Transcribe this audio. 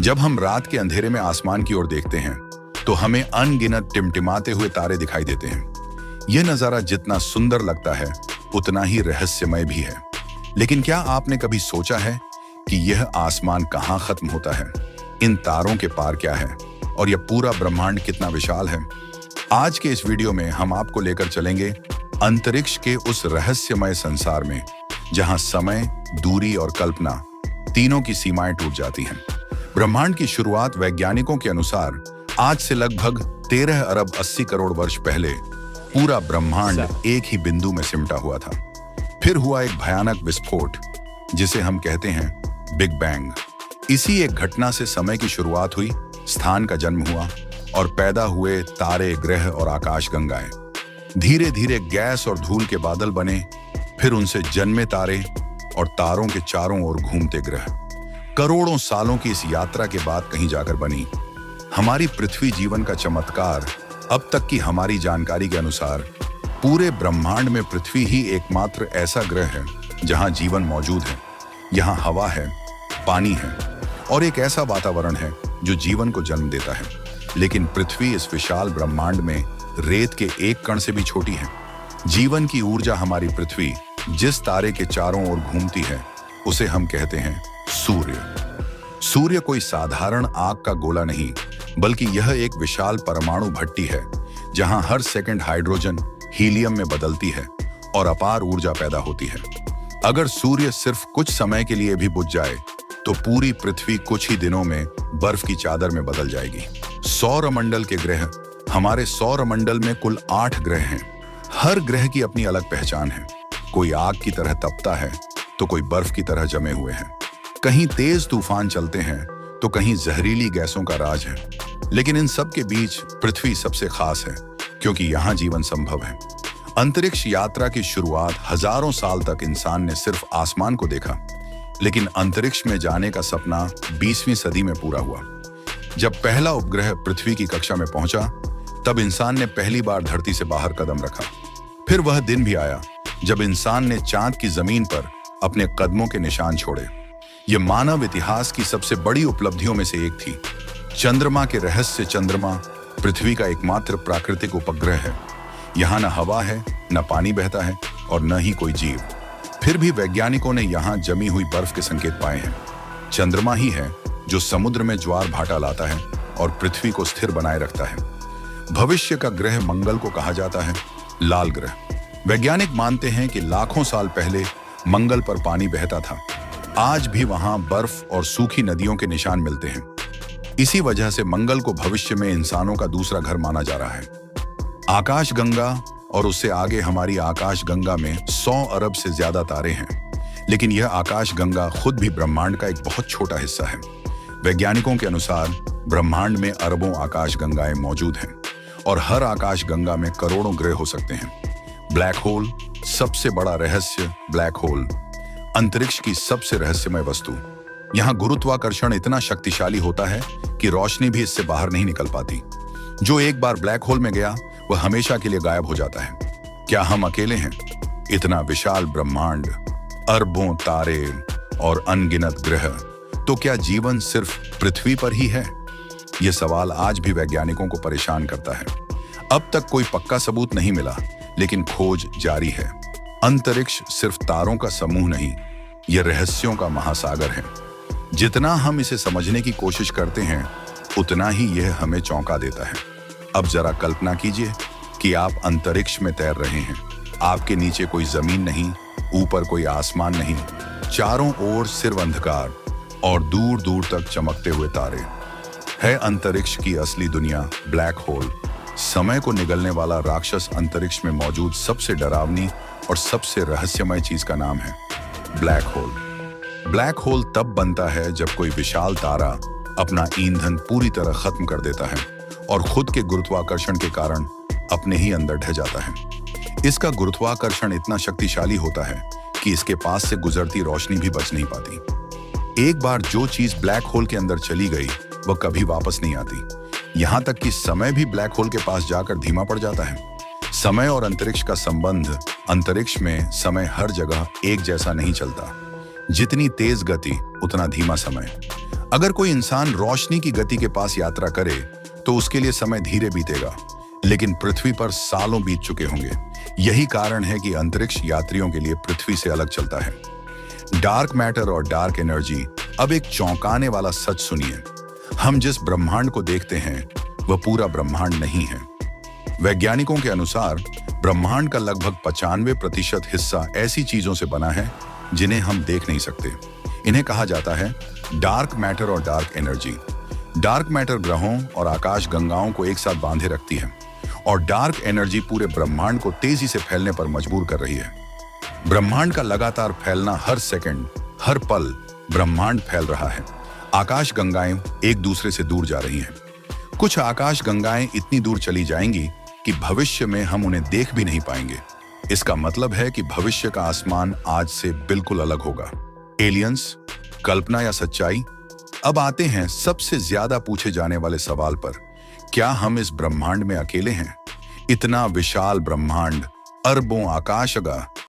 जब हम रात के अंधेरे में आसमान की ओर देखते हैं तो हमें अनगिनत टिमटिमाते हुए तारे दिखाई देते हैं। यह नजारा जितना सुंदर लगता है उतना ही रहस्यमय भी है। लेकिन क्या आपने कभी सोचा है कि यह आसमान कहाँ खत्म होता है? इन तारों के पार क्या है और यह पूरा ब्रह्मांड कितना विशाल है? आज के इस वीडियो में हम आपको लेकर चलेंगे अंतरिक्ष के उस रहस्यमय संसार में जहां समय, दूरी और कल्पना तीनों की सीमाएं टूट जाती हैं। ब्रह्मांड की शुरुआत वैज्ञानिकों के अनुसार आज से लगभग 13 अरब 80 करोड़ वर्ष पहले पूरा ब्रह्मांड एक ही बिंदु में सिमटा हुआ था। फिर हुआ एक भयानक विस्फोट जिसे हम कहते हैं बिग बैंग। इसी एक घटना से समय की शुरुआत हुई, स्थान का जन्म हुआ और पैदा हुए तारे, ग्रह और आकाश गंगाएं। धीरे धीरे गैस और धूल के बादल बने, फिर उनसे जन्मे तारे और तारों के चारों ओर घूमते ग्रह। करोड़ों सालों की इस यात्रा के बाद कहीं जाकर बनी हमारी पृथ्वी जीवन का चमत्कार। अब तक की हमारी जानकारी के अनुसार पूरे ब्रह्मांड में पृथ्वी ही एकमात्र ऐसा ग्रह है जहां जीवन मौजूद है। यहां हवा है, पानी है और एक ऐसा वातावरण है जो जीवन को जन्म देता है। लेकिन पृथ्वी इस विशाल ब्रह्मांड में रेत के एक कण से भी छोटी है। जीवन की ऊर्जा हमारी पृथ्वी जिस तारे के चारों ओर घूमती है उसे हम कहते हैं सूर्य। सूर्य कोई साधारण आग का गोला नहीं, बल्कि यह एक विशाल परमाणु भट्टी है जहां हर सेकंड हाइड्रोजन हीलियम में बदलती है और अपार ऊर्जा पैदा होती है। अगर सूर्य सिर्फ कुछ समय के लिए भी बुझ जाए तो पूरी पृथ्वी कुछ ही दिनों में बर्फ की चादर में बदल जाएगी। सौरमंडल के ग्रह। हमारे सौरमंडल में कुल 8 ग्रह हैं। हर ग्रह की अपनी अलग पहचान है। कोई आग की तरह तपता है तो कोई बर्फ की तरह जमे हुए हैं। कहीं तेज तूफान चलते हैं तो कहीं जहरीली गैसों का राज है। लेकिन इन सब के बीच पृथ्वी सबसे खास है क्योंकि यहां जीवन संभव है। अंतरिक्ष यात्रा की शुरुआत हजारों साल तक इंसान ने सिर्फ आसमान को देखा, लेकिन अंतरिक्ष में जाने का सपना 20वीं सदी में पूरा हुआ। जब पहला उपग्रह पृथ्वी की कक्षा में पहुंचा तब इंसान ने पहली बार धरती से बाहर कदम रखा। फिर वह दिन भी आया जब इंसान ने चांद की जमीन पर अपने कदमों के निशान छोड़े। यह मानव इतिहास की सबसे बड़ी उपलब्धियों में से एक थी। चंद्रमा के रहस्य। चंद्रमा पृथ्वी का एकमात्र प्राकृतिक उपग्रह है। यहाँ न हवा है, न पानी बहता है और न ही कोई जीव। फिर भी वैज्ञानिकों ने यहाँ जमी हुई बर्फ के संकेत पाए हैं। चंद्रमा ही है जो समुद्र में ज्वार भाटा लाता है और पृथ्वी को स्थिर बनाए रखता है। भविष्य का ग्रह मंगल को कहा जाता है लाल ग्रह। वैज्ञानिक मानते हैं कि लाखों साल पहले मंगल पर पानी बहता था। आज भी वहां बर्फ और सूखी नदियों के निशान मिलते हैं। इसी वजह से मंगल को भविष्य में इंसानों का दूसरा घर माना जा रहा है। आकाश गंगा और उससे आगे हमारी आकाश गंगा में 100 अरब से ज्यादा तारे हैं। लेकिन यह आकाश गंगा खुद भी ब्रह्मांड का एक बहुत छोटा हिस्सा है। वैज्ञानिकों के अनुसार ब्रह्मांड में अरबों आकाश गंगाएं मौजूद हैं और हर आकाश गंगा में करोड़ों ग्रह हो सकते हैं। Black hole. सबसे बड़ा रहस्य ब्लैक होल। अंतरिक्ष की सबसे रहस्यमय वस्तु। यहाँ गुरुत्वाकर्षण इतना शक्तिशाली होता है कि रोशनी भी इससे बाहर नहीं निकल पाती। जो एक बार ब्लैक होल में गया वह हमेशा के लिए गायब हो जाता है। क्या हम अकेले हैं? इतना विशाल ब्रह्मांड, अरबों तारे और अनगिनत ग्रह, तो क्या जीवन सिर्फ पृथ्वी पर ही है? यह सवाल आज भी वैज्ञानिकों को परेशान करता है। अब तक कोई पक्का सबूत नहीं मिला, लेकिन खोज जारी है। अंतरिक्ष सिर्फ तारों का समूह नहीं, यह रहस्यों का महासागर है। जितना हम इसे समझने की कोशिश करते हैं उतना ही यह हमें चौंका देता है। अब जरा कल्पना कीजिए कि आप अंतरिक्ष में तैर रहे हैं। आपके नीचे कोई जमीन नहीं, ऊपर कोई आसमान नहीं, चारों ओर सिर्फ अंधकार और दूर दूर तक चमकते हुए तारे। है अंतरिक्ष की असली दुनिया ब्लैक होल। समय को निगलने वाला राक्षस। अंतरिक्ष में मौजूद सबसे डरावनी और सबसे रहस्यमय चीज का नाम है ब्लैक होल। ब्लैक होल तब बनता है जब कोई विशाल तारा अपना ईंधन पूरी तरह खत्म कर देता है और खुद के गुरुत्वाकर्षण के कारण अपने ही अंदर ढह जाता है। इसका गुरुत्वाकर्षण इतना शक्तिशाली होता है कि इसके पास से गुजरती रोशनी भी बच नहीं पाती। एक बार जो चीज ब्लैक होल के अंदर चली गई वह कभी वापस नहीं आती। यहाँ तक कि समय भी ब्लैक होल के पास जाकर धीमा पड़ जाता है। समय और अंतरिक्ष का संबंध। अंतरिक्ष में समय हर जगह एक जैसा नहीं चलता। जितनी तेज गति उतना धीमा समय। अगर कोई इंसान रोशनी की गति के पास यात्रा करे तो उसके लिए समय धीरे बीतेगा, लेकिन पृथ्वी पर सालों बीत चुके होंगे। यही कारण है कि अंतरिक्ष यात्रियों के लिए पृथ्वी से अलग चलता है। डार्क मैटर और डार्क एनर्जी। अब एक चौंकाने वाला सच सुनिए, हम जिस ब्रह्मांड को देखते हैं वह पूरा ब्रह्मांड नहीं है। वैज्ञानिकों के अनुसार ब्रह्मांड का लगभग 95% हिस्सा ऐसी चीजों से बना है जिन्हें हम देख नहीं सकते। इन्हें कहा जाता है डार्क मैटर और डार्क एनर्जी। डार्क मैटर ग्रहों और आकाश गंगाओं को एक साथ बांधे रखती है और डार्क एनर्जी पूरे ब्रह्मांड को तेजी से फैलने पर मजबूर कर रही है। ब्रह्मांड का लगातार फैलना, हर सेकंड, हर पल ब्रह्मांड फैल रहा है। आकाश गंगाएं एक दूसरे से दूर जा रही हैं। कुछ आकाश गंगाएं इतनी दूर चली जाएंगी कि भविष्य में हम उन्हें देख भी नहीं पाएंगे। इसका मतलब है कि भविष्य का आसमान आज से बिल्कुल अलग होगा। एलियंस, कल्पना या सच्चाई? अब आते हैं सबसे ज्यादा पूछे जाने वाले सवाल पर। क्या हम इस ब्रह्मांड में अकेले हैं? इतना विशाल ब्रह्मांड, अरबों आकाशगंगा,